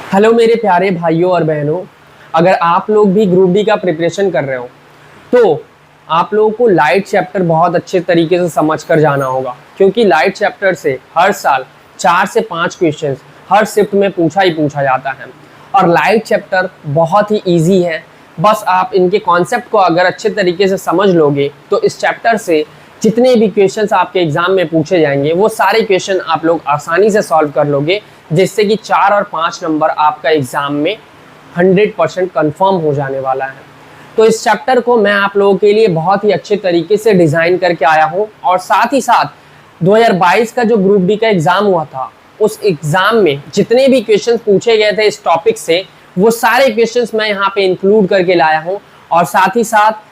Hello मेरे प्यारे भाइयों और बहनों, अगर आप लोग भी ग्रुप डी का प्रिपरेशन कर रहे हो तो आप लोगों को लाइट चैप्टर बहुत अच्छे तरीके से समझ कर जाना होगा, क्योंकि लाइट चैप्टर से हर साल 4 से 5 क्वेश्चंस हर शिफ्ट में पूछा ही पूछा जाता है। और लाइट चैप्टर बहुत ही ईजी है, बस आप इनके कॉन्सेप्ट को अगर अच्छे तरीके से समझ लोगे तो इस चैप्टर से जितने भी क्वेश्चंस आपके एग्जाम में पूछे जाएंगे वो सारे क्वेश्चन आप लोग आसानी से सॉल्व कर लोगे, जिससे कि 4 और 5 नंबर आपका एग्जाम में 100% कन्फर्म हो जाने वाला है। तो इस चैप्टर को मैं आप लोगों के लिए बहुत ही अच्छे तरीके से डिज़ाइन करके आया हूँ, और साथ ही साथ 2022 का जो ग्रुप डी का एग्ज़ाम हुआ था उस एग्ज़ाम में जितने भी क्वेश्चंस पूछे गए थे इस टॉपिक से वो सारे क्वेश्चंस मैं यहाँ पे इंक्लूड करके लाया हूँ। और साथ ही साथ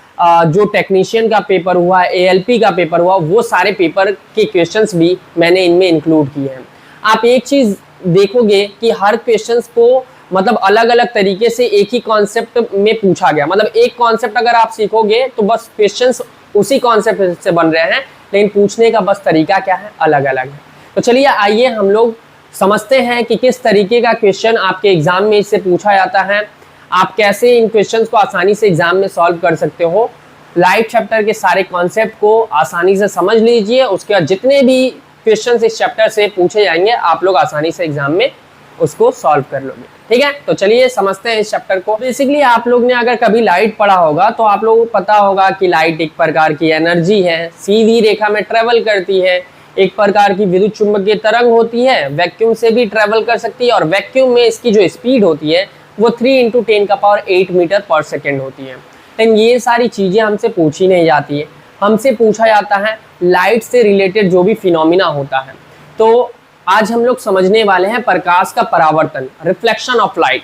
जो टेक्नीशियन का पेपर हुआ, एएलपी का पेपर हुआ, वो सारे पेपर के क्वेश्चंस भी मैंने इनमें इंक्लूड किए हैं। आप एक चीज़ देखोगे कि हर क्वेश्चंस को मतलब अलग अलग तरीके से एक ही कॉन्सेप्ट में पूछा गया, मतलब एक कॉन्सेप्ट अगर आप सीखोगे तो बस क्वेश्चंस उसी कॉन्सेप्ट से बन रहे हैं, लेकिन पूछने का बस तरीका क्या है, अलग अलग है। तो चलिए आइए हम लोग समझते हैं कि किस तरीके का क्वेश्चन आपके एग्जाम में इससे पूछा जाता है, आप कैसे इन क्वेश्चंस को आसानी से एग्जाम में सॉल्व कर सकते हो। लाइट चैप्टर के सारे कॉन्सेप्ट को आसानी से समझ लीजिए, उसके बाद जितने भी क्वेश्चंस इस चैप्टर से पूछे जाएंगे आप लोग आसानी से एग्जाम में उसको सॉल्व कर लोगे। ठीक है, तो चलिए समझते हैं इस चैप्टर को। बेसिकली आप लोग ने अगर कभी लाइट पढ़ा होगा तो आप लोगों को पता होगा कि लाइट एक प्रकार की एनर्जी है, सीधी रेखा में ट्रेवल करती है, एक प्रकार की विद्युत चुंबकीय तरंग होती है, वैक्यूम से भी ट्रेवल कर सकती है, और वैक्यूम में इसकी जो स्पीड होती है वो 3 × 10⁸ मीटर पर सेकेंड होती है। लेकिन ये सारी चीज़ें हमसे पूछी नहीं जाती है, हमसे पूछा जाता है लाइट से रिलेटेड जो भी फिनोमिना होता है। तो आज हम लोग समझने वाले हैं प्रकाश का परावर्तन, रिफ्लेक्शन ऑफ लाइट।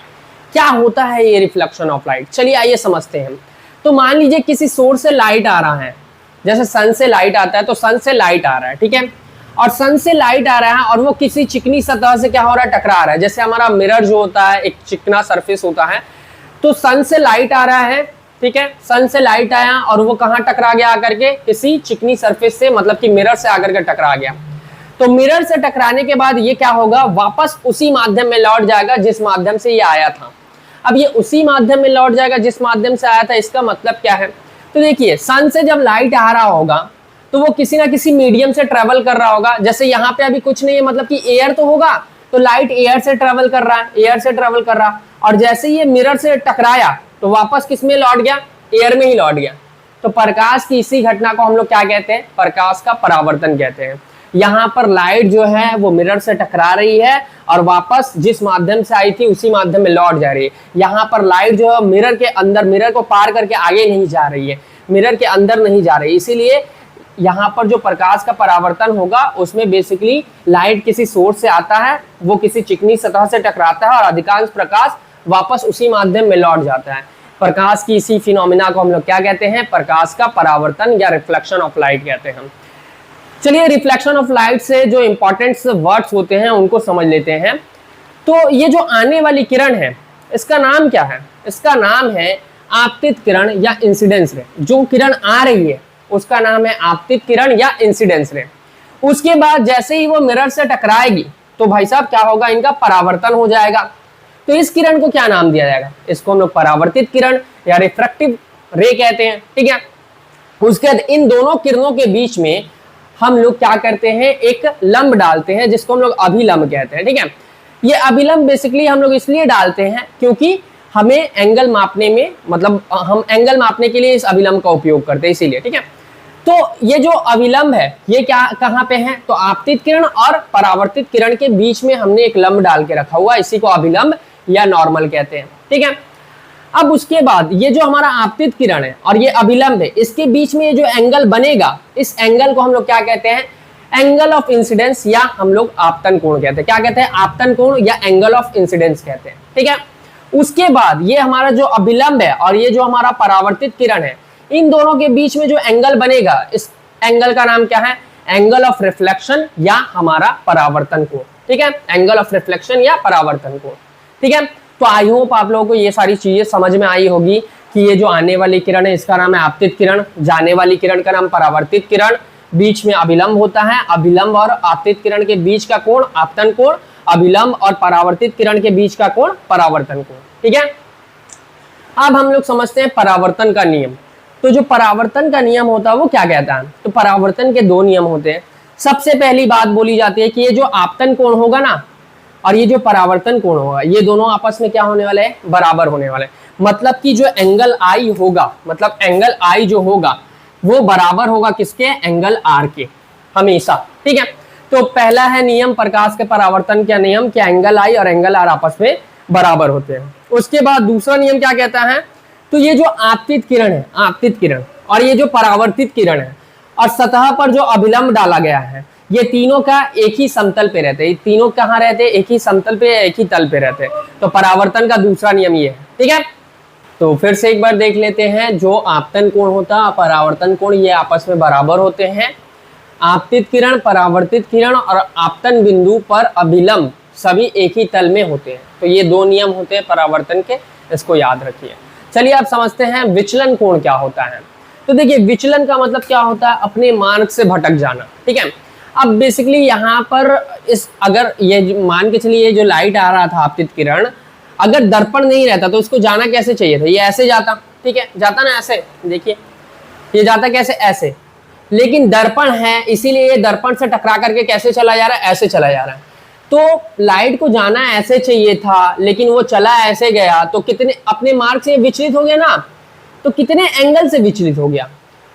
क्या होता है ये रिफ्लेक्शन ऑफ लाइट, चलिए आइए समझते हैं। तो मान लीजिए किसी सोर्स से लाइट आ रहा है, जैसे सन से लाइट आता है, तो सन से लाइट आ रहा है, ठीक है, और सन से लाइट आ रहा है और वो किसी चिकनी सतह से क्या हो रहा है, टकरा रहा है। जैसे हमारा मिरर जो होता है एक चिकना सरफेस होता है, तो सन से लाइट आ रहा है, ठीक है, सन से लाइट आया और वो कहाँ टकरा गया आकर के, किसी चिकनी सरफेस से, मतलब कि मिरर से आकर के टकरा गया। तो मिरर से टकराने के बाद ये क्या होगा, वापस उसी माध्यम में लौट जाएगा जिस माध्यम से ये आया था। अब ये उसी माध्यम में लौट जाएगा जिस माध्यम से आया था, इसका मतलब क्या है, तो देखिए सन से जब लाइट आ रहा होगा तो वो किसी ना किसी मीडियम से ट्रेवल कर रहा होगा। जैसे यहाँ पे अभी कुछ नहीं है, मतलब कि एयर तो होगा, तो लाइट एयर से ट्रेवल कर रहा है, एयर से ट्रेवल कर रहा, और जैसे ये मिरर से टकराया तो वापस किस में लौट गया, एयर में ही लौट गया। तो प्रकाश की इसी घटना को हम लोग क्या कहते हैं, प्रकाश का परावर्तन कहते हैं। यहाँ पर लाइट जो है वो मिरर से टकरा रही है और वापस जिस माध्यम से आई थी उसी माध्यम में लौट जा रही है। यहाँ पर लाइट जो है मिरर के अंदर, मिरर को पार करके आगे नहीं जा रही है, मिरर के अंदर नहीं जा रही, इसीलिए यहाँ पर जो प्रकाश का परावर्तन होगा उसमें बेसिकली लाइट किसी सोर्स से आता है, वो किसी चिकनी सतह से टकराता है और अधिकांश प्रकाश वापस उसी माध्यम में लौट जाता है। प्रकाश की इसी फिनोमिना को हम लोग क्या कहते हैं, प्रकाश का परावर्तन या रिफ्लेक्शन ऑफ लाइट कहते हैं। चलिए रिफ्लेक्शन ऑफ लाइट से जो इंपॉर्टेंट वर्ड्स होते हैं उनको समझ लेते हैं। तो ये जो आने वाली किरण है इसका नाम क्या है, इसका नाम है आपतित किरण या इंसिडेंस रे। जो किरण आ रही है उसका नाम है आपतित किरण या इंसिडेंस रे। उसके बाद जैसे ही वो मिरर से टकराएगी तो भाई साहब क्या होगा, इनका परावर्तन हो जाएगा। तो इस किरण को क्या नाम दिया जाएगा, इसको हम लोग परावर्तित किरण या रिफ्रैक्टिव रे कहते हैं, ठीक है। उसके बाद इन दोनों किरणों के बीच में हम लोग क्या करते हैं, एक लंब डालते हैं जिसको हम लोग अभिलंब कहते हैं, ठीक है। ये अभिलंब बेसिकली हम लोग इसलिए डालते हैं क्योंकि हमें एंगल मापने में, मतलब हम एंगल मापने के लिए इस अभिलंब का उपयोग करते हैं, इसीलिए, ठीक है। तो ये जो अभिलंब है ये क्या कहाँ पे है, तो आपतित किरण और परावर्तित किरण के बीच में हमने एक लंब डाल के रखा हुआ, इसी को अभिलंब या नॉर्मल कहते हैं, ठीक है। अब उसके बाद ये जो हमारा आपतित किरण है और ये अभिलंब है, इसके बीच में ये जो एंगल बनेगा, इस एंगल को हम लोग क्या कहते हैं, एंगल ऑफ इंसिडेंस या हम लोग आपतन कोण कहते हैं। क्या कहते हैं, आपतन कोण या एंगल ऑफ इंसिडेंस कहते हैं, ठीक है। उसके बाद ये हमारा जो अभिलंब है और ये जो हमारा परावर्तित किरण है, इन दोनों के बीच में जो एंगल बनेगा, इस एंगल का नाम क्या है, एंगल ऑफ रिफ्लेक्शन या हमारा परावर्तन कोण, ठीक है, एंगल ऑफ रिफ्लेक्शन या परावर्तन कोण, ठीक है। तो आई होप आप लोगों को ये सारी चीजें समझ में आई होगी कि ये जो आने वाली किरण है इसका नाम है आपतित किरण, जाने वाली किरण का नाम परावर्तित किरण, बीच में अभिलंब होता है, अभिलंब और आपतित किरण के बीच का कोण आपतन कोण, अभिलंब और परावर्तित किरण के बीच का कोण परावर्तन कोण। ठीक है, अब हम लोग समझते हैं परावर्तन का नियम। तो जो परावर्तन का नियम होता है वो क्या कहता है? तो परावर्तन के दो नियम होते हैं। सबसे पहली बात बोली जाती है कि ये जो आपतन कोण होगा ना और ये जो परावर्तन कोण होगा, ये दोनों आपस में क्या होने वाले हैं? बराबर होने वाले हैं। मतलब कि जो एंगल आई होगा, मतलब एंगल आई जो होगा वो बराबर होगा किसके? एंगल आर के, हमेशा। ठीक है, तो पहला है नियम प्रकाश के परावर्तन का नियम कि एंगल आई और एंगल आर आपस में बराबर होते हैं। उसके बाद दूसरा नियम क्या कहता है? तो ये जो आपतित किरण है, आपतित किरण और ये जो परावर्तित किरण है और सतह पर जो अभिलंब डाला गया है, ये तीनों का एक ही समतल पे रहते हैं। तीनों कहाँ रहते हैं? एक ही समतल पे, एक ही तल पे रहते हैं। तो परावर्तन का दूसरा नियम ये है। ठीक है, तो फिर से एक बार देख लेते हैं। जो आपतन कोण होता है, परावर्तन कोण, ये आपस में बराबर होते हैं। आपतित किरण, परावर्तित किरण और आपतन बिंदु पर अभिलंब सभी एक ही तल में होते हैं। तो ये दो नियम होते हैं परावर्तन के, इसको याद रखिए। चलिए आप समझते हैं विचलन कोण क्या होता है। तो देखिए विचलन का मतलब क्या होता है? अपने मार्ग से भटक जाना। ठीक है, अब बेसिकली यहाँ पर इस अगर ये मान के चलिए ये जो लाइट आ रहा था आपतित किरण, अगर दर्पण नहीं रहता तो उसको जाना कैसे चाहिए था? ये ऐसे जाता। ठीक है, जाता ना ऐसे, देखिए ये जाता कैसे? ऐसे। लेकिन दर्पण है इसीलिए ये दर्पण से टकरा करके कैसे चला जा रहा है? ऐसे चला जा रहा है। तो लाइट को जाना ऐसे चाहिए था लेकिन वो चला ऐसे गया, तो कितने अपने मार्ग से विचलित हो गया ना, तो कितने एंगल से विचलित हो गया?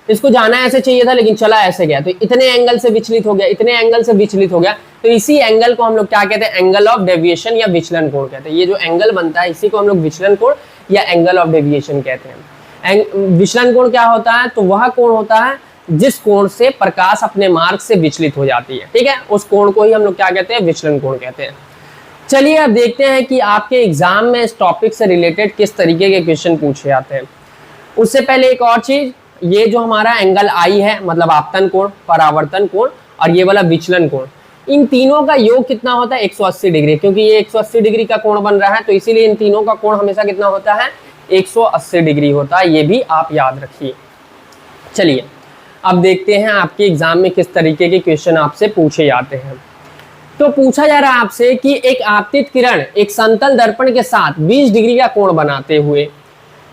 इसको जाना ऐसे चाहिए था लेकिन चला ऐसे गया, तो इतने एंगल से विचलित हो गया, इतने एंगल से विचलित हो गया। तो इसी एंगल को हम लोग क्या कहते हैं? एंगल ऑफ डेविएशन या विचलन कोण कहते हैं। ये जो एंगल बनता है इसी को हम लोग विचलन कोण या एंगल ऑफ डेविएशन कहते हैं। विचलन कोण क्या होता है? तो वह कोण होता है जिस कोण से प्रकाश अपने मार्ग से विचलित हो जाती है। ठीक है, उस कोण को ही हम लोग क्या कहते हैं? विचलन कोण कहते हैं। चलिए अब देखते हैं कि आपके एग्जाम में इस टॉपिक से रिलेटेड किस तरीके के क्वेश्चन पूछे जाते हैं। उससे पहले एक और चीज, ये जो हमारा एंगल आई है मतलब आपतन कोण, परावर्तन कोण और ये वाला विचलन कोण, इन तीनों का योग कितना होता है? 180 डिग्री। क्योंकि ये 180 डिग्री का कोण बन रहा है तो इसीलिए इन तीनों का कोण हमेशा कितना होता है? 180 डिग्री होता है। ये भी आप याद रखिए। चलिए अब देखते हैं आपके एग्जाम में किस तरीके के क्वेश्चन आपसे पूछे जाते हैं। तो पूछा जा रहा है आपसे कि एक आपतित किरण एक समतल दर्पण के साथ 20 डिग्री का कोण बनाते हुए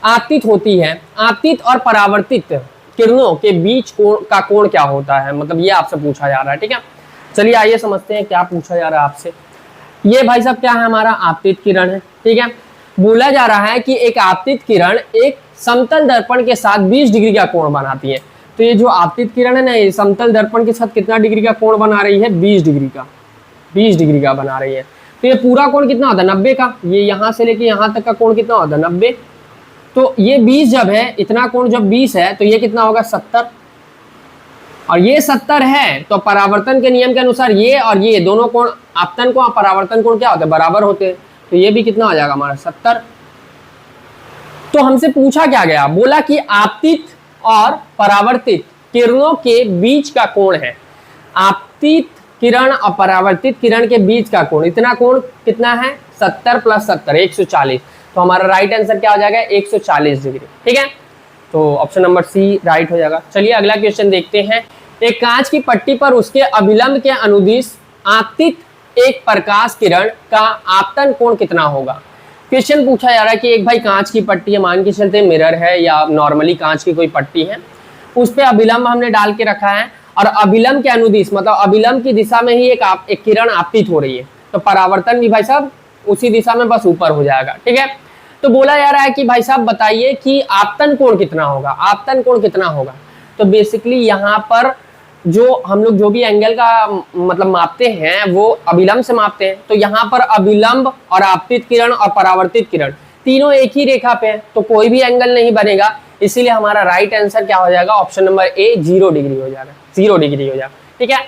आपतित होती है। आपतित और परावर्तित किरणों के बीच कोण का कोण क्या होता है? मतलब ये आपसे पूछा जा रहा है। ठीक है, चलिए आइए समझते हैं क्या पूछा जा रहा है आपसे। ये भाई साहब क्या है? हमारा आपतित किरण है। ठीक है, बोला जा रहा है कि एक आपतित किरण एक समतल दर्पण के साथ 20 डिग्री का कोण बनाती है। तो ये जो आपतित किरण है ना, ये समतल दर्पण के साथ कितना डिग्री का कोण बना रही है? 20 डिग्री का, 20 डिग्री का बना रही है। तो ये पूरा कोण कितना होता है? 90 का। ये यहाँ से लेके यहाँ तक का कोण कितना होता है? 90। तो ये 20 जब है, इतना कोण जब 20 है तो ये कितना होगा? 70। और ये 70 है तो परावर्तन के नियम के अनुसार ये और ये दोनों कोण, आपतन कोण और परावर्तन कोण क्या होते हैं? बराबर होते हैं। तो ये भी कितना हो जाएगा हमारा? 70। तो हमसे पूछा क्या गया? बोला कि आपतित और परावर्तित किरणों के बीच का कोण है। आपतित किरण और परावर्तित किरण के बीच का कोण, इतना कोण कितना है? 70 + 70 140। तो हमारा राइट आंसर क्या हो जाएगा? 140 डिग्री। ठीक है, तो ऑप्शन नंबर सी राइट हो जाएगा। चलिए अगला क्वेश्चन देखते हैं। एक कांच की पट्टी पर उसके अभिलंब के अनुदिश आपतित एक प्रकाश किरण का आपतन कोण कितना होगा? क्वेश्चन पूछा जा रहा है कि एक भाई कांच की पट्टी है, मान के चलते मिरर है या नॉर्मली कांच की कोई पट्टी है, उस पे अभिलंब हमने डाल के रखा है और अभिलंब के अनुदिश मतलब अभिलंब की दिशा में ही एक किरण आपतित हो रही है। तो परावर्तन भी भाई साहब उसी दिशा में बस ऊपर हो जाएगा। ठीक है, तो बोला जा रहा है कि भाई साहब बताइए कि आपतन कोण कितना होगा? आपतन कोण कितना होगा? तो बेसिकली यहाँ पर जो हम लोग जो भी एंगल का मतलब मापते हैं वो अभिलंब से मापते हैं। तो यहाँ पर अभिलंब और आपतित किरण और परावर्तित किरण तीनों एक ही रेखा पे हैं तो कोई भी एंगल नहीं बनेगा। इसीलिए हमारा राइट आंसर क्या हो जाएगा? ऑप्शन नंबर ए 0 डिग्री हो जाएगा। 0 डिग्री हो जाएगा। ठीक है,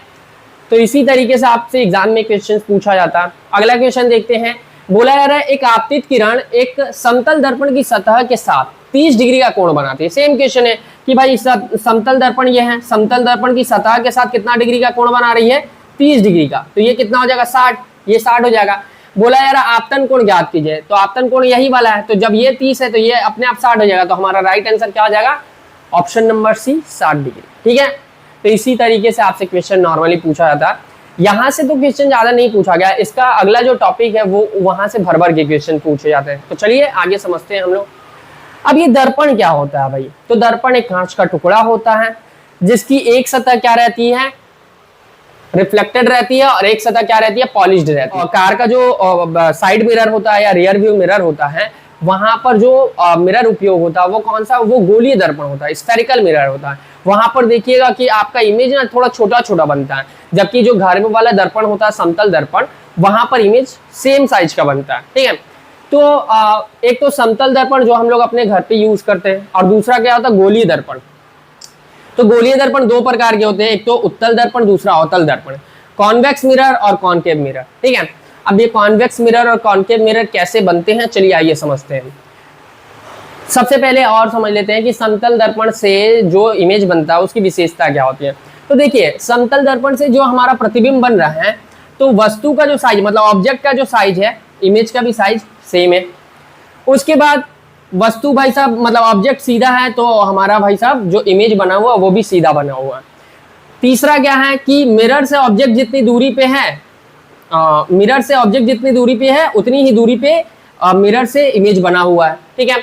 तो इसी तरीके से आपसे एग्जाम में क्वेश्चन पूछा जाता है। अगला क्वेश्चन देखते हैं। बोला जा रहा है एक आपतित किरण एक समतल दर्पण की सतह के साथ 30 डिग्री का कोण बनाती है। सेम क्वेश्चन है कि भाई समतल दर्पण ये है, समतल दर्पण की सतह के साथ कितना डिग्री का कोण बना रही है? 30 डिग्री का। तो ये कितना हो जाएगा? 60। ये 60 हो जाएगा। बोला जा रहा आपतन कोण ज्ञात कीजिए। तो आपतन कोण यही वाला है, तो जब ये 30 है तो ये अपने आप 60 हो जाएगा। तो हमारा राइट आंसर क्या हो जाएगा? Option number C 60 degree. ठीक है, तो इसी तरीके से आपसे क्वेश्चन नॉर्मली पूछा जाता है। यहाँ से तो क्वेश्चन ज्यादा नहीं पूछा गया, इसका अगला जो टॉपिक है वो वहां से भर भर के क्वेश्चन पूछे जाते हैं। तो चलिए आगे समझते हैं हम लोग। अब ये दर्पण क्या होता है भाई? तो दर्पण एक कांच का टुकड़ा होता है जिसकी एक सतह क्या रहती है, रिफ्लेक्टेड रहती है, और एक सतह क्या रहती है, पॉलिश्ड रहती है। और कार का जो साइड मिरर होता है या रियर व्यू मिरर होता है, वहां पर जो मिरर उपयोग होता है वो कौन सा, वो गोलीय दर्पण होता है, स्फेरिकल मिरर होता है। वहां पर देखिएगा कि आपका इमेज ना थोड़ा छोटा छोटा बनता है, जबकि जो घर में वाला दर्पण होता है समतल दर्पण, वहां पर इमेज सेम साइज का बनता है। ठीक है, तो एक तो समतल दर्पण जो हम लोग अपने घर पे यूज करते हैं, और दूसरा क्या होता है, गोलीय दर्पण। तो गोलीय दर्पण दो प्रकार के होते हैं, एक तो उत्तल दर्पण, दूसरा अवतल दर्पण, कॉन्वेक्स मिरर और कॉनकेव मिरर। ठीक है, अब ये कॉन्वेक्स मिरर और कॉनकेव मिरर कैसे बनते हैं, चलिए आइए समझते हैं। सबसे पहले और समझ लेते हैं कि समतल दर्पण से जो इमेज बनता है उसकी विशेषता क्या होती है। तो देखिए, समतल दर्पण से जो हमारा प्रतिबिंब बन रहा है, तो वस्तु का जो साइज, मतलब ऑब्जेक्ट का जो साइज है, इमेज का भी साइज सेम है। उसके बाद वस्तु भाई साहब, मतलब ऑब्जेक्ट सीधा है, तो हमारा भाई साहब जो इमेज बना हुआ वो भी सीधा बना हुआ है। तीसरा क्या है कि मिरर से ऑब्जेक्ट जितनी दूरी पे है, मिरर से ऑब्जेक्ट जितनी दूरी पे है उतनी ही दूरी पे मिरर से इमेज बना हुआ है। ठीक है,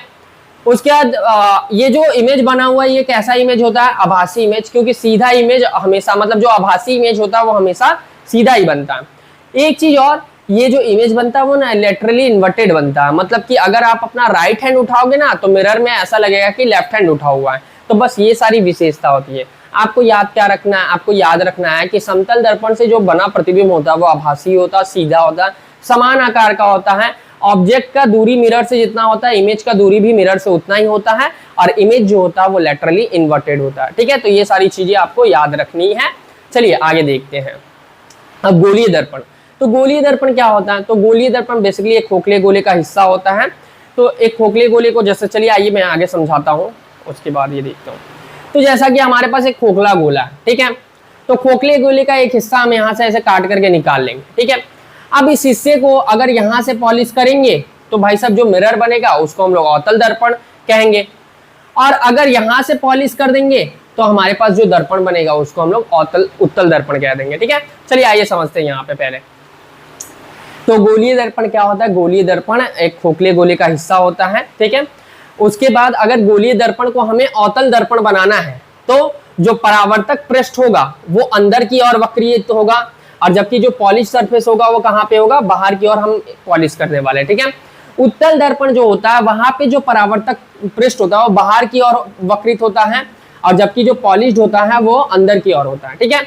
उसके बाद ये जो इमेज बना हुआ है ये कैसा इमेज होता है, आभासी इमेज, क्योंकि सीधा इमेज हमेशा, मतलब जो आभासी इमेज होता है वो हमेशा सीधा ही बनता है। एक चीज और, ये जो इमेज बनता है वो ना लेटरली इन्वर्टेड बनता है, मतलब कि अगर आप अपना राइट हैंड उठाओगे ना तो मिरर में ऐसा लगेगा कि लेफ्ट हैंड उठा हुआ है। तो बस ये सारी विशेषता होती है। आपको याद क्या रखना है, आपको याद रखना है कि समतल दर्पण से जो बना प्रतिबिंब होता है वो आभासी होता है, सीधा होता है, समान आकार का होता है। ऑब्जेक्ट का दूरी मिरर से जितना होता है, इमेज का दूरी भी मिरर से उतना ही होता है, और इमेज जो होता है वो लेटरली इन्वर्टेड होता है। ठीक है, तो ये सारी चीजें आपको याद रखनी है। चलिए आगे देखते हैं। अब गोलीय दर्पण, तो गोलीय दर्पण क्या होता है? तो गोलीय दर्पण बेसिकली एक खोखले गोले का हिस्सा होता है। तो एक खोखले गोले को, जैसे चलिए आइए मैं आगे समझाता हूँ, उसके बाद ये देखता हूँ। तो जैसा कि हमारे पास एक खोखला गोला है, ठीक है, तो खोखले गोले का एक हिस्सा हम यहाँ से ऐसे काट करके निकाल लेंगे। ठीक है, अब इस हिस्से को अगर यहाँ से पॉलिश करेंगे तो भाई साहब जो मिरर बनेगा उसको हम लोग अवतल दर्पण कहेंगे, और अगर यहाँ से पॉलिश कर देंगे तो हमारे पास जो दर्पण बनेगा उसको हम लोग उत्तल दर्पण कह देंगे। ठीक है, चलिए आइए समझते हैं यहाँ पे पहले। तो गोलीय दर्पण क्या होता है? गोलीय दर्पण एक खोखले गोले का हिस्सा होता है। ठीक है, उसके बाद अगर गोलीय दर्पण को हमें अवतल दर्पण बनाना है तो जो परावर्तक पृष्ठ होगा वो अंदर की ओर वक्रित होगा, और जबकि जो पॉलिश सरफेस होगा वो कहाँ पे होगा, बाहर की ओर हम पॉलिश करने वाले हैं। ठीक है, उत्तल दर्पण जो होता है वहां पे जो परावर्तक पृष्ठ होता है वो बाहर की ओर वक्रित होता है, और जबकि जो पॉलिश्ड होता है वो अंदर की ओर होता है। ठीक है,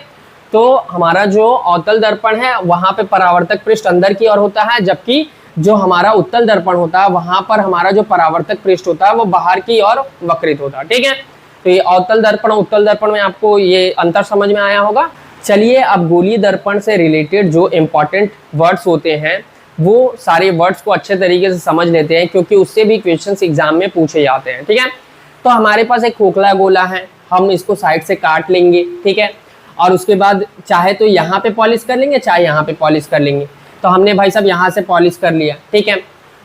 तो हमारा जो अवतल दर्पण है वहां पे परावर्तक पृष्ठ अंदर की ओर होता है, जबकि जो हमारा उत्तल दर्पण होता है वहां पर हमारा जो परावर्तक पृष्ठ होता है वो बाहर की ओर वक्रित होता है। ठीक है, तो ये अवतल दर्पण उत्तल दर्पण में आपको ये अंतर समझ में आया होगा। चलिए अब गोलीय दर्पण से रिलेटेड जो इंपॉर्टेंट वर्ड्स होते हैं वो सारे वर्ड्स को अच्छे तरीके से समझ लेते हैं, क्योंकि उससे भी क्वेश्चंस एग्जाम में पूछे जाते हैं। ठीक है, तो हमारे पास एक खोखला गोला है, हम इसको साइड से काट लेंगे। ठीक है, और उसके बाद चाहे तो यहाँ पे पॉलिश कर लेंगे, चाहे यहाँ पे पॉलिश कर लेंगे। तो हमने भाई साहब यहाँ से पॉलिश कर लिया। ठीक है,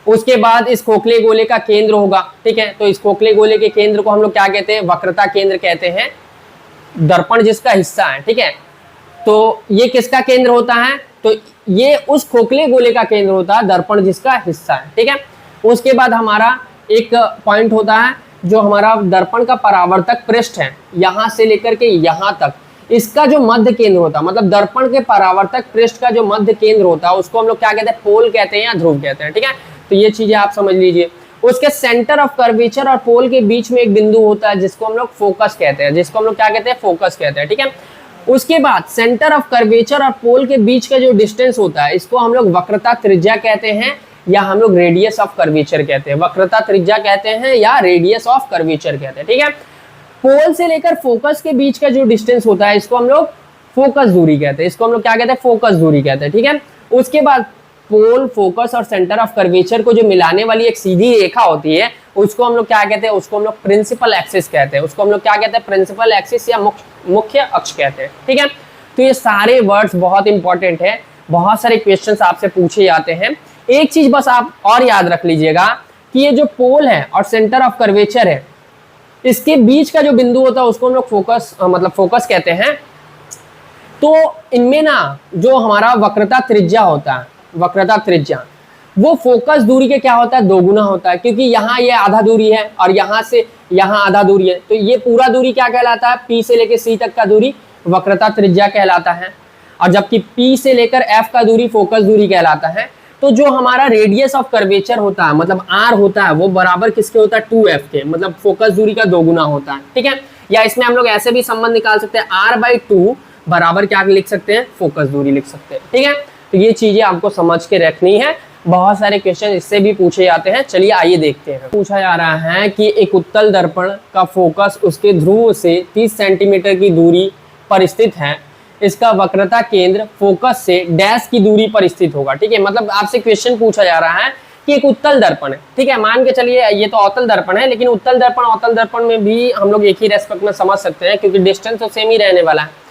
उसके बाद इस खोखले गोले का केंद्र होगा। ठीक है, तो इस खोखले गोले के केंद्र को हम लोग क्या कहते हैं? वक्रता केंद्र कहते हैं, दर्पण जिसका हिस्सा है। ठीक है, तो ये किसका केंद्र होता है? तो ये उस खोखले गोले का केंद्र होता है, दर्पण जिसका हिस्सा है। ठीक है, उसके बाद हमारा एक पॉइंट होता है जो हमारा दर्पण का परावर्तक पृष्ठ है, यहाँ से लेकर के यहाँ तक, इसका जो मध्य केंद्र होता है, मतलब दर्पण के परावर्तक पृष्ठ का जो मध्य केंद्र होता है उसको हम लोग क्या कहते हैं? पोल कहते हैं या ध्रुव कहते हैं। ठीक है, तो ये चीजें आप समझ लीजिए। उसके सेंटर ऑफ कर्वेचर और पोल के बीच में एक बिंदु होता है जिसको हम लोग फोकस कहते हैं, जिसको हम लोग क्या कहते हैं? फोकस कहते हैं। ठीक है, उसके बाद सेंटर ऑफ कर्वेचर और पोल के बीच का जो डिस्टेंस होता है इसको हम लोग वक्रता त्रिज्या कहते हैं, या हम लोग रेडियस ऑफ कर्वेचर कहते हैं। वक्रता त्रिज्या कहते हैं या रेडियस ऑफ कर्वेचर कहते हैं। ठीक है, पोल से लेकर फोकस के बीच का जो डिस्टेंस होता है इसको हम लोग फोकस दूरी कहते हैं, इसको हम लोग क्या कहते हैं? फोकस दूरी कहते हैं। ठीक है, उसके बाद पोल, फोकस और सेंटर ऑफ कर्वेचर को जो मिलाने वाली एक सीधी रेखा होती है उसको हम लोग क्या कहते हैं? उसको हम लोग प्रिंसिपल एक्सिस कहते हैं, उसको हम लोग क्या कहते हैं? प्रिंसिपल एक्सिस या मुख्य अक्ष कहते हैं। ठीक है, तो ये सारे वर्ड्स बहुत इंपॉर्टेंट है, बहुत सारे क्वेश्चंस आपसे पूछे जाते हैं। एक चीज बस आप और याद रख लीजिएगा कि ये जो पोल है और सेंटर ऑफ कर्वेचर है, इसके बीच का जो बिंदु होता है उसको हम लोग फोकस, मतलब फोकस कहते हैं। तो इनमें ना जो हमारा वक्रता त्रिज्या होता है, वक्रता त्रिज्या, वो फोकस दूरी के क्या होता है, दोगुना होता है, क्योंकि यहाँ ये आधा दूरी है और यहाँ से यहाँ आधा दूरी है, तो ये पूरा दूरी क्या कहलाता है, P से लेकर C तक का दूरी वक्रता त्रिज्या कहलाता है, और जबकि P से लेकर F का दूरी फोकस दूरी कहलाता है। तो जो हमारा रेडियस ऑफ कर्वेचर होता है, मतलब R होता है, वो बराबर किसके होता है, 2F के, मतलब फोकस दूरी का दोगुना होता है, ठीक है। या इसमें हम लोग ऐसे भी संबंध निकाल सकते हैं, R/2 बराबर क्या लिख सकते हैं, फोकस दूरी लिख सकते हैं, ठीक है। तो ये चीजें आपको समझ के रखनी है, बहुत सारे क्वेश्चन इससे भी पूछे जाते हैं। चलिए आइए देखते हैं। पूछा जा रहा है कि एक उत्तल दर्पण का फोकस उसके ध्रुव से 30 सेंटीमीटर की दूरी पर स्थित है, इसका वक्रता केंद्र फोकस से डैश की दूरी पर स्थित होगा, ठीक है। मतलब आपसे क्वेश्चन पूछा जा रहा है कि एक उत्तल दर्पण है, ठीक है, मान के चलिए ये तो अवतल दर्पण है, लेकिन उत्तल दर्पण अवतल दर्पण में भी हम लोग एक ही रेस्पेक्ट में समझ सकते हैं, क्योंकि डिस्टेंस तो सेम ही रहने वाला है।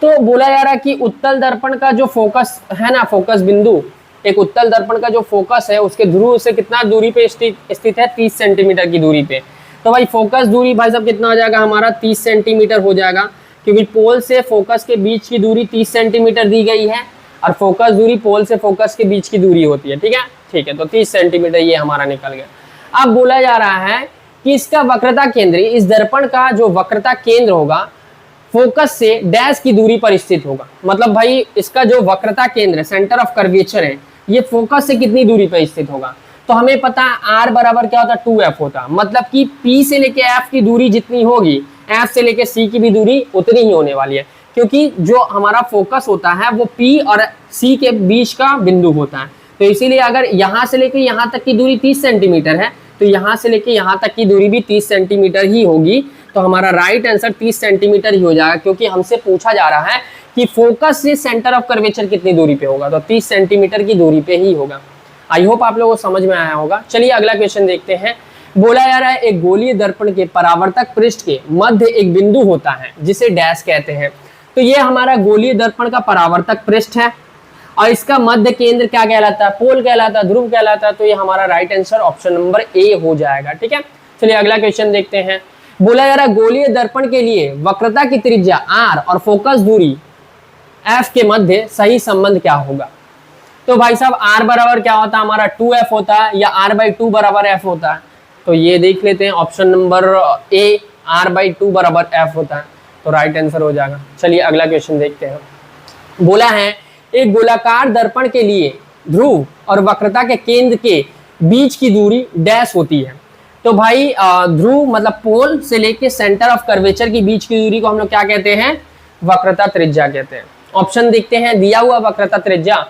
तो बोला जा रहा है कि उत्तल दर्पण का जो फोकस है ना, फोकस बिंदु, एक उत्तल दर्पण का जो फोकस है उसके ध्रुव से कितना दूरी पे स्थित है, 30 सेंटीमीटर की दूरी पे। तो भाई फोकस दूरी भाई साहब कितना हो जाएगा हमारा, 30 सेंटीमीटर हो जाएगा, क्योंकि पोल से फोकस के बीच की दूरी 30 सेंटीमीटर दी गई है, और फोकस दूरी पोल से फोकस के बीच की दूरी होती है, ठीक है, ठीक है। तो 30 सेंटीमीटर ये हमारा निकल गया। अब बोला जा रहा है कि इसका वक्रता केंद्र, इस दर्पण का जो वक्रता केंद्र होगा फोकस से डैश की दूरी पर स्थित होगा। मतलब भाई इसका जो वक्रता केंद्र, सेंटर ऑफ कर्वेचर है, ये फोकस से कितनी दूरी पर स्थित होगा। तो हमें पता है R बराबर क्या होता है, 2F होता है, मतलब कि P से लेके F की दूरी जितनी होगी, F से लेके C की भी दूरी उतनी ही होने वाली है, क्योंकि जो हमारा फोकस होता है वो P और C के बीच का बिंदु होता है। तो इसीलिए अगर यहाँ से लेके यहाँ तक की दूरी 30 सेंटीमीटर है, तो यहाँ से लेके यहाँ तक की दूरी भी 30 सेंटीमीटर ही होगी। तो हमारा राइट आंसर 30 सेंटीमीटर ही हो जाएगा, क्योंकि हमसे पूछा जा रहा है कि फोकस से सेंटर ऑफ कर्वेचर कितनी दूरी पे होगा, तो 30 सेंटीमीटर की दूरी पे ही होगा। आई होप आप लोगों को समझ में आया होगा। चलिए अगला क्वेश्चन देखते हैं। बोला जा रहा है एक गोलीय दर्पण के परावर्तक पृष्ठ के मध्य एक बिंदु होता है जिसे डैश कहते हैं। तो ये हमारा गोलीय दर्पण का परावर्तक पृष्ठ है, और इसका मध्य केंद्र क्या कहलाता है, पोल कहलाता है, ध्रुव कहलाता है। तो ये हमारा right answer option number A हो जाएगा, ठीक है। चलिए अगला क्वेश्चन देखते हैं। बोला जा रहा है गोलीय दर्पण के लिए वक्रता की त्रिज्या R और फोकस दूरी F के मध्य सही संबंध क्या होगा। तो भाई साहब R बराबर क्या होता है हमारा, 2F होता है, या R/2 बराबर F होता है। तो ये देख लेते हैं, ऑप्शन नंबर ए, R/2 बराबर F होता है, तो राइट आंसर हो जाएगा। चलिए अगला क्वेश्चन देखते हैं। बोला है एक गोलाकार दर्पण के लिए ध्रुव और वक्रता के केंद्र के बीच की दूरी डैश होती है। तो भाई ध्रुव मतलब पोल से लेके सेंटर ऑफ कर्वेचर के बीच की दूरी को हम लोग क्या कहते हैं, वक्रता त्रिज्या कहते हैं। ऑप्शन देखते हैं। दिया हुआ वक्रता त्रिज्या,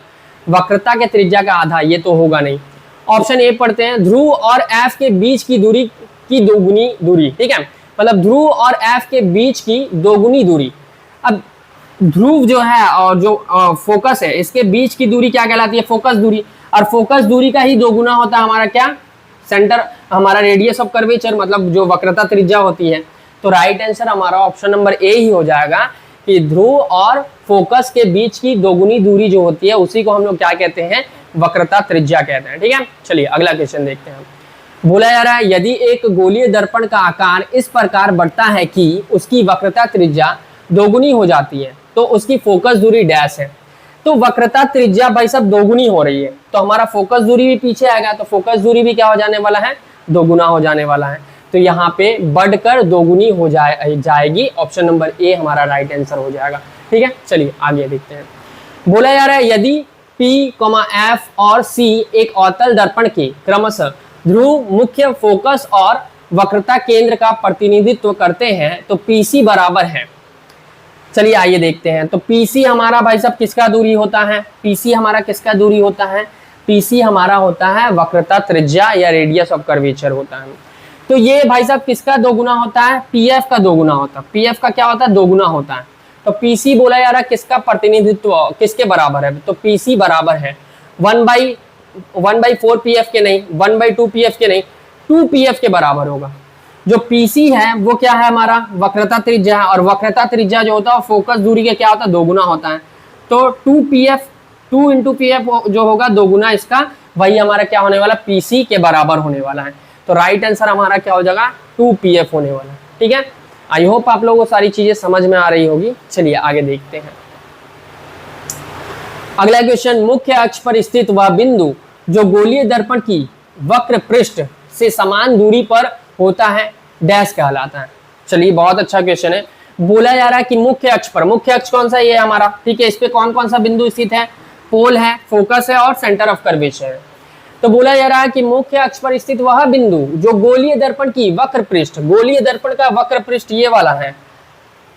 वक्रता के त्रिज्या का आधा, ये तो होगा नहीं। ऑप्शन ए पढ़ते हैं, ध्रुव और F के बीच की दूरी की दोगुनी दूरी, ठीक है, मतलब ध्रुव और F के बीच की दोगुनी दूरी। अब ध्रुव जो है और जो फोकस है, इसके बीच की दूरी क्या कहलाती है, फोकस दूरी, और फोकस दूरी का ही दोगुना होता है हमारा क्या, सेंटर, हमारा रेडियस ऑफ कर्वेचर, मतलब जो वक्रता त्रिज्या होती है। तो राइट आंसर हमारा ऑप्शन नंबर ए ही हो जाएगा कि ध्रुव और फोकस के बीच की दोगुनी दूरी जो होती है उसी को हम लोग क्या कहते हैं, वक्रता त्रिज्या कहते हैं, ठीक है। चलिए अगला क्वेश्चन देखते हैं। बोला जा रहा है यदि एक गोलीय दर्पण का आकार इस प्रकार बढ़ता है कि उसकी वक्रता त्रिज्या दोगुनी हो जाती है, तो उसकी फोकस दूरी डैश है। तो वक्रता त्रिज्या भाई सब दोगुनी हो रही है, तो हमारा फोकस दूरी भी पीछे आएगा, तो फोकस दूरी भी क्या हो जाने वाला है, दोगुना हो जाने वाला है। तो यहाँ पे बढ़कर दोगुनी हो जाएगी। ऑप्शन नंबर ए हमारा राइट आंसर हो जाएगा, ठीक है। चलिए आगे देखते हैं। बोला जा रहा है यदि P, F और C एक अवतल दर्पण के क्रमशः ध्रुव, मुख्य, फोकस और वक्रता केंद्र का प्रतिनिधित्व करते हैं तो PC बराबर है। चलिए आइए देखते हैं। तो PC हमारा भाई साहब किसका दूरी होता है, PC हमारा किसका दूरी होता है, PC हमारा होता है वक्रता त्रिज्या या रेडियस ऑफ कर्वेचर होता है। तो ये भाई साहब किसका दोगुना होता है, PF का दोगुना होता है। PF का क्या होता है, दोगुना होता है। तो PC बोला जा रहा है किसका प्रतिनिधित्व किसके बराबर है, तो PC बराबर है 1/4 PF के नहीं, 1/2 PF के नहीं, 2 PF के बराबर होगा। जो PC है वो क्या है हमारा, वक्रता त्रिज्या है, और वक्रता त्रिज्या जो होता है फोकस दूरी के क्या होता है, दोगुना होता है। तो 2 × PF जो होगा दोगुना इसका, वही हमारा क्या होने वाला, PC के बराबर होने वाला है। तो राइट आंसर हमारा क्या हो जाएगा, 2 PF होने वाला है, ठीक है। आई होप आप लोगों को सारी चीजें समझ में आ रही होगी। चलिए आगे देखते हैं। अगला क्वेश्चन, मुख्य अक्ष पर स्थित वह बिंदु जो गोलीय दर्पण की वक्र पृष्ठ से समान दूरी पर होता है डैश कहलाता है। चलिए बहुत अच्छा क्वेश्चन है। बोला जा रहा है कि मुख्य अक्ष पर, मुख्य अक्ष कौन सा, ये हमारा, ठीक है। इस पे कौन कौन सा बिंदु स्थित है, पोल है, फोकस है और सेंटर ऑफ कर्वेचर है। तो बोला जा रहा है कि मुख्य अक्ष पर स्थित वह बिंदु जो गोलीय दर्पण की वक्र पृष्ठ, गोलीय दर्पण का वक्र पृष्ठ ये वाला है,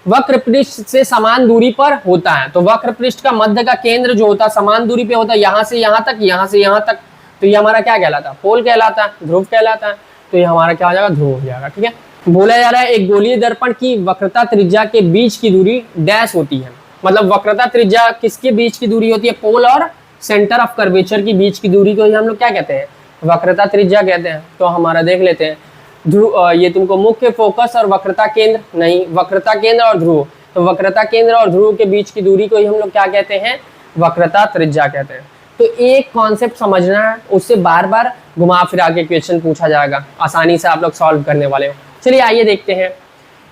वक्र पृष्ठ से समान दूरी पर होता है। तो वक्र पृष्ठ का मध्य का केंद्र जो होता है समान दूरी पे होता है, यहां से यहां तक, यहां से यहां तक। तो ये हमारा क्या कहलाता है, पोल कहलाता है, ध्रुव कहलाता है। तो ये हमारा क्या हो जाएगा, ध्रुव हो जाएगा, ठीक है। बोला जा रहा है एक गोलीय दर्पण की वक्रता त्रिज्या के बीच की दूरी डैश होती है। मतलब वक्रता त्रिज्या किसके बीच की दूरी होती है, पोल और सेंटर ऑफ कर्वेचर की बीच की दूरी को ही हम लोग क्या कहते हैं, वक्रता त्रिज्या कहते हैं। तो हमारा देख लेते हैं, ध्रुव, ये तुमको मुख्य, फोकस और वक्रता केंद्र, नहीं, वक्रता केंद्र और ध्रुव। तो वक्रता केंद्र और ध्रुव के बीच की दूरी को ही हम लोग क्या कहते हैं, वक्रता त्रिज्या कहते हैं। तो एक कॉन्सेप्ट समझना है, उससे बार बार घुमा फिरा के क्वेश्चन पूछा जाएगा, आसानी से आप लोग सॉल्व करने वाले हो। चलिए आइए देखते हैं,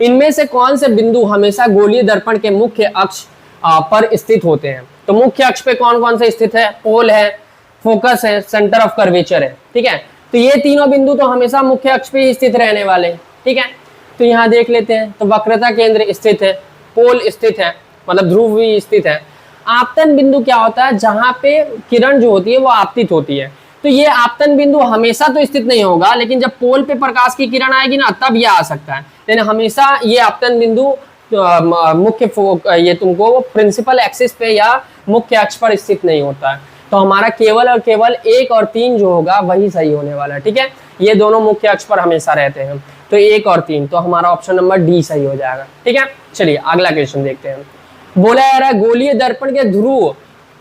इनमें से कौन से बिंदु हमेशा गोलीय दर्पण के मुख्य अक्ष पर स्थित होते हैं। तो मुख्य अक्ष पे कौन कौन से स्थित है, पोल है, फोकस है, सेंटर ऑफ कर्वेचर है, ठीक है। तो ये तीनों बिंदु तो हमेशा मुख्य अक्ष पे ही स्थित रहने वाले हैं, ठीक है। तो यहाँ देख लेते हैं, तो वक्रता केंद्र स्थित है, पोल स्थित है, मतलब ध्रुव भी स्थित है। आपतन बिंदु क्या होता है, जहां पे किरण जो होती है वो आपतित होती है। तो ये आपतन बिंदु हमेशा तो स्थित नहीं होगा, लेकिन जब पोल पे प्रकाश की किरण आएगी ना तब ये आ सकता है। लेकिन हमेशा ये आपतन बिंदु मुख्य ये तुमको प्रिंसिपल एक्सिस पे या मुख्य अक्ष पर स्थित नहीं होता है। तो हमारा केवल और केवल 1 और 3 जो होगा वही सही होने वाला है, ठीक है। ये दोनों मुख्य अक्ष पर हमेशा रहते हैं, तो 1 और 3, तो हमारा ऑप्शन नंबर डी सही हो जाएगा, ठीक है। चलिए अगला क्वेश्चन देखते हैं। बोला जा रहा है गोलीय दर्पण के ध्रुव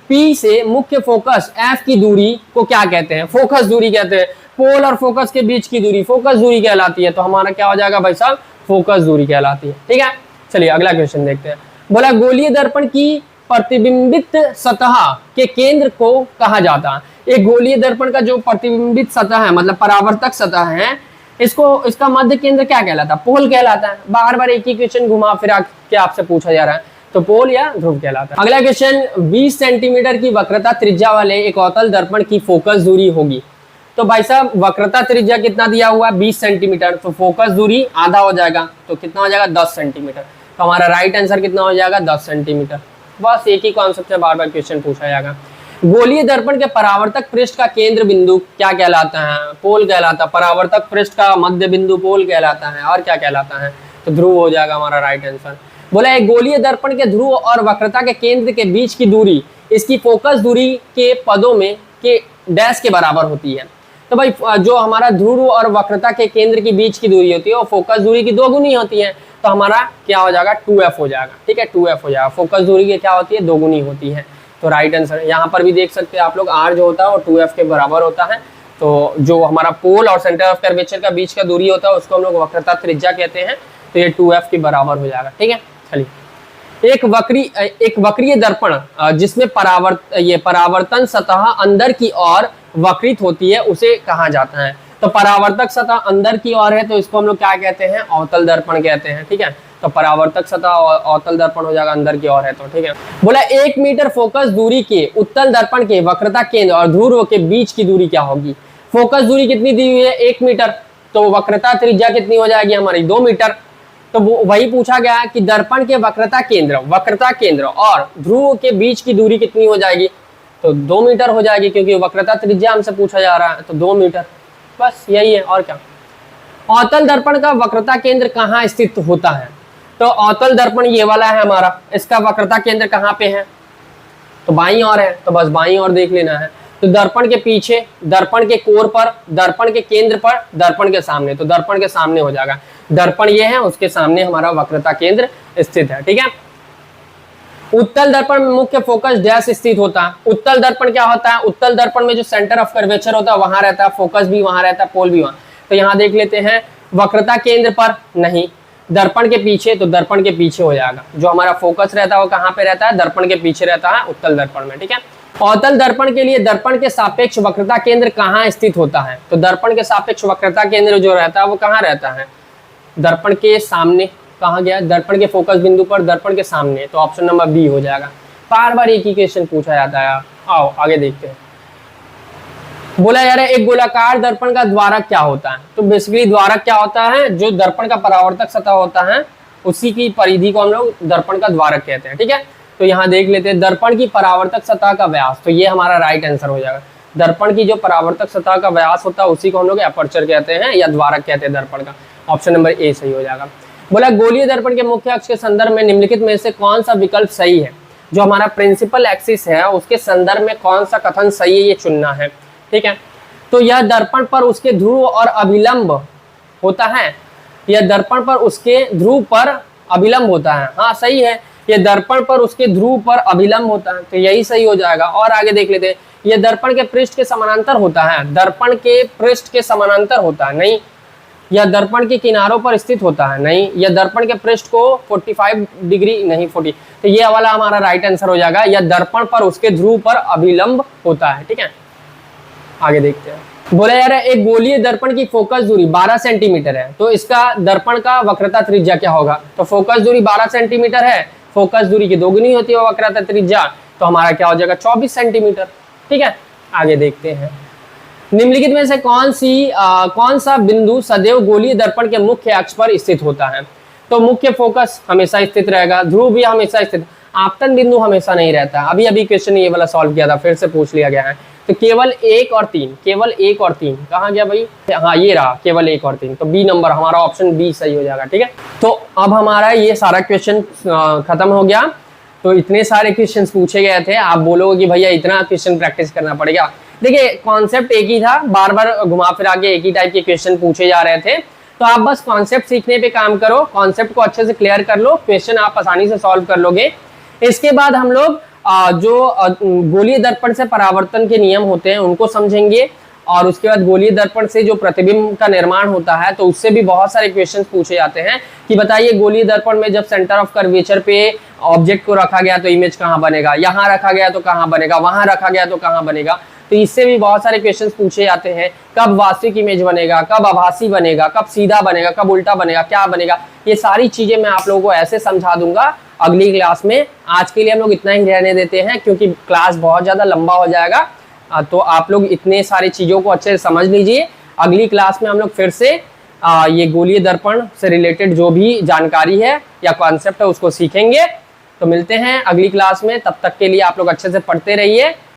P से मुख्य फोकस F की दूरी को क्या कहते हैं, फोकस दूरी कहते हैं। पोल और फोकस के बीच की दूरी फोकस दूरी कहलाती है। तो हमारा क्या हो जाएगा भाई साहब, फोकस दूरी कहलाती है, ठीक है। चलिए अगला क्वेश्चन देखते हैं। बोला गोलीय दर्पण की प्रतिबिंबित सतह के केंद्र को कहा जाता है। एक गोलीय दर्पण का जो प्रतिबिंबित सतह है, मतलब परावर्तक सतह है, इसका मध्य केंद्र क्या कहलाता है, पोल कहलाता है। बार बार एक ही क्वेश्चन घुमा फिरा के आपसे पूछा जा रहा है, तो पोल या ध्रुव कहलाता है। अगला क्वेश्चन, 20 सेंटीमीटर की वक्रता त्रिज्या वाले एक अवतल दर्पण की फोकस दूरी होगी। तो भाई साहब वक्रता त्रिज्या कितना दिया हुआ है, 20 सेंटीमीटर, तो फोकस दूरी आधा हो जाएगा, तो कितना हो जाएगा, 10 सेंटीमीटर। तो हमारा राइट आंसर कितना हो जाएगा, 10 सेंटीमीटर। बस एक ही कॉन्सेप्ट से बार बार क्वेश्चन पूछा जाएगा। गोलीय दर्पण के परावर्तक पृष्ठ का केंद्र बिंदु क्या कहलाता है, पोल कहलाता है। परावर्तक पृष्ठ का मध्य बिंदु पोल कहलाता है, और क्या कहलाता है, तो ध्रुव हो जाएगा हमारा राइट आंसर। बोला एक गोलीय दर्पण के ध्रुव और वक्रता के केंद्र के बीच की दूरी इसकी फोकस दूरी के पदों में के डैश के बराबर होती है। तो भाई जो हमारा ध्रुव और वक्रता के केंद्र के बीच की दूरी होती है वो फोकस दूरी की 2 गुनी होती है। तो हमारा क्या हो जाएगा, 2f हो जाएगा, ठीक है, 2f हो जाएगा। फोकस दूरी की क्या होती है, 2 गुनी होती है। तो राइट आंसर यहाँ पर भी देख सकते हैं आप लोग, r जो होता है वो 2f के बराबर होता है। तो जो हमारा पोल और सेंटर ऑफ कर्वेचर का बीच का दूरी होता है उसको हम लोग वक्रता त्रिज्या कहते हैं। तो ये 2f के बराबर हो जाएगा, ठीक है। चलिए एक वक्रीय दर्पण जिसमें परावर्तन सतह अंदर की ओर वक्रित होती है उसे कहा जाता है। तो परावर्तक सतह अंदर की ओर है तो इसको हम लोग क्या कहते हैं, अवतल दर्पण कहते हैं, ठीक है। तो परावर्तक सतह अवतल दर्पण हो जाएगा, अंदर की ओर है तो, ठीक है। बोला 1 मीटर फोकस दूरी के उत्तल दर्पण के वक्रता केंद्र और ध्रुव के बीच की दूरी क्या होगी। फोकस दूरी कितनी दी हुई है, 1 मीटर, तो वक्रता त्रिज्या कितनी हो जाएगी हमारी, 2 मीटर। तो वही पूछा गया है कि दर्पण के वक्रता केंद्र और ध्रुव के बीच की दूरी कितनी हो जाएगी, तो 2 मीटर हो जाएगी, क्योंकि वक्रता त्रिज्या हमसे पूछा जा रहा है, तो 2 मीटर, बस यही है और क्या। अवतल दर्पण का वक्रता केंद्र कहाँ स्थित होता है। तो अवतल दर्पण ये वाला है हमारा, इसका वक्रता केंद्र कहाँ पे है, तो बाईं ओर है, तो बस बाईं ओर देख लेना है। तो दर्पण के पीछे, दर्पण के कोर पर, दर्पण के केंद्र पर, दर्पण के सामने, तो दर्पण के सामने हो जाएगा। दर्पण ये है, उसके सामने हमारा वक्रता केंद्र स्थित है, ठीक है। उत्तल दर्पण में मुख्य फोकस डैश स्थित होता है। उत्तल दर्पण क्या होता है, उत्तल दर्पण में जो सेंटर ऑफ कर्वेचर होता है वहां रहता है, फोकस भी वहां रहता है, पोल भी वहां। तो यहाँ देख लेते हैं, वक्रता केंद्र पर नहीं, दर्पण के पीछे, तो दर्पण के पीछे हो जाएगा। जो हमारा फोकस रहता है वो कहाँ पे रहता है, दर्पण के पीछे रहता है, उत्तल दर्पण में, ठीक है। अवतल दर्पण के लिए दर्पण के सापेक्ष वक्रता केंद्र कहाँ स्थित होता है। तो दर्पण के सापेक्ष वक्रता केंद्र जो रहता है वो कहाँ रहता है, दर्पण के सामने। कहाँ गया, दर्पण के फोकस बिंदु पर, दर्पण के सामने, तो ऑप्शन नंबर बी हो जाएगा। बार बार एक ही क्वेश्चन पूछा जाता है। आओ आगे देखते हैं। बोला जा रहा है एक गोलाकार दर्पण का द्वारक क्या होता है। तो बेसिकली द्वारक क्या होता है, जो दर्पण का परावर्तक सतह होता है उसी की परिधि को हम लोग दर्पण का द्वारक कहते हैं। ठीक है, तो यहाँ देख लेते हैं दर्पण की परावर्तक सतह का व्यास, तो ये हमारा राइट आंसर हो जाएगा। दर्पण की जो परावर्तक सतह का व्यास होता है उसी को हम लोग एपर्चर कहते हैं या द्वारक कहते हैं दर्पण का। ऑप्शन नंबर ए सही हो जाएगा। बोला गोलीय दर्पण के मुख्य अक्ष के संदर्भ में निम्नलिखित में से कौन सा विकल्प सही है। जो हमारा प्रिंसिपल एक्सिस है उसके संदर्भ में कौन सा कथन सही है, ये चुनना है। ठीक है, तो यह दर्पण पर उसके ध्रुव और अभिलंब होता है, यह दर्पण पर उसके ध्रुव पर अभिलंब होता है। हाँ सही है, यह दर्पण पर उसके ध्रुव पर अभिलंब होता है, तो यही सही हो जाएगा। और आगे देख लेते हैं, यह दर्पण के पृष्ठ के समानांतर होता है। दर्पण के पृष्ठ के समानांतर होता है, नहीं। यह दर्पण के किनारों पर स्थित होता है, नहीं। यह दर्पण के पृष्ठ को 45 डिग्री, नहीं 40, तो ये वाला हमारा राइट आंसर हो जाएगा। यह दर्पण पर उसके ध्रुव पर अभिलंब होता है। ठीक है, आगे देखते हैं। बोला जा रहा है एक गोलीय दर्पण की फोकस दूरी 12 सेंटीमीटर है, तो इसका दर्पण का वक्रता त्रिज्या क्या होगा। तो फोकस दूरी 12 सेंटीमीटर है, फोकस दूरी की दोगुनी होती है वक्रता त्रिज्या, तो हमारा क्या हो जाएगा 24 सेंटीमीटर। ठीक है, आगे देखते हैं। निम्नलिखित में से कौन सा बिंदु सदैव गोलीय दर्पण के मुख्य अक्ष पर स्थित होता है। तो मुख्य फोकस हमेशा स्थित रहेगा, ध्रुव भी हमेशा स्थित, आपतन बिंदु हमेशा नहीं रहता। अभी अभी क्वेश्चन ये वाला सॉल्व किया था, फिर से पूछ लिया गया है। तो केवल 1 और 3, केवल 1 और 3 कहाँ गया भाई, हाँ ये रहा, केवल 1 और 3, तो बी नंबर हमारा ऑप्शन बी सही हो जाएगा। ठीक है, तो अब हमारा ये सारा क्वेश्चन खत्म हो गया। तो इतने सारे क्वेश्चन पूछे गए थे, आप बोलोगे कि भैया इतना क्वेश्चन प्रैक्टिस करना पड़ेगा। देखिए कॉन्सेप्ट एक ही था, बार बार घुमा फिरा के एक ही टाइप के क्वेश्चन पूछे जा रहे थे, तो आप बस कॉन्सेप्ट सीखने पे काम करो, कॉन्सेप्ट को अच्छे से क्लियर कर लो, क्वेश्चन आप आसानी से सॉल्व कर लोगे। इसके बाद हम लोग जो गोलीय दर्पण से परावर्तन के नियम होते हैं उनको समझेंगे, और उसके बाद गोलीय दर्पण से जो प्रतिबिंब का निर्माण होता है तो उससे भी बहुत सारे क्वेश्चंस पूछे जाते हैं कि बताइए गोलीय दर्पण में जब सेंटर ऑफ कर्वेचर पे ऑब्जेक्ट को रखा गया तो इमेज कहाँ बनेगा, यहाँ रखा गया तो कहाँ बनेगा, वहां रखा गया तो कहाँ बनेगा। तो इससे भी बहुत सारे क्वेश्चंस पूछे जाते हैं, कब वास्तविक इमेज बनेगा, कब आभासी बनेगा, कब सीधा बनेगा, कब उल्टा बनेगा, क्या बनेगा, ये सारी चीजें मैं आप लोगों को ऐसे समझा दूंगा अगली क्लास में। आज के लिए हम लोग इतना ही रहने देते हैं क्योंकि क्लास बहुत ज्यादा लंबा हो जाएगा, तो आप लोग इतने सारी चीजों को अच्छे से समझ लीजिए। अगली क्लास में हम लोग फिर से ये गोलीय दर्पण से रिलेटेड जो भी जानकारी है या कॉन्सेप्ट है उसको सीखेंगे। तो मिलते हैं अगली क्लास में, तब तक के लिए आप लोग अच्छे से पढ़ते रहिए।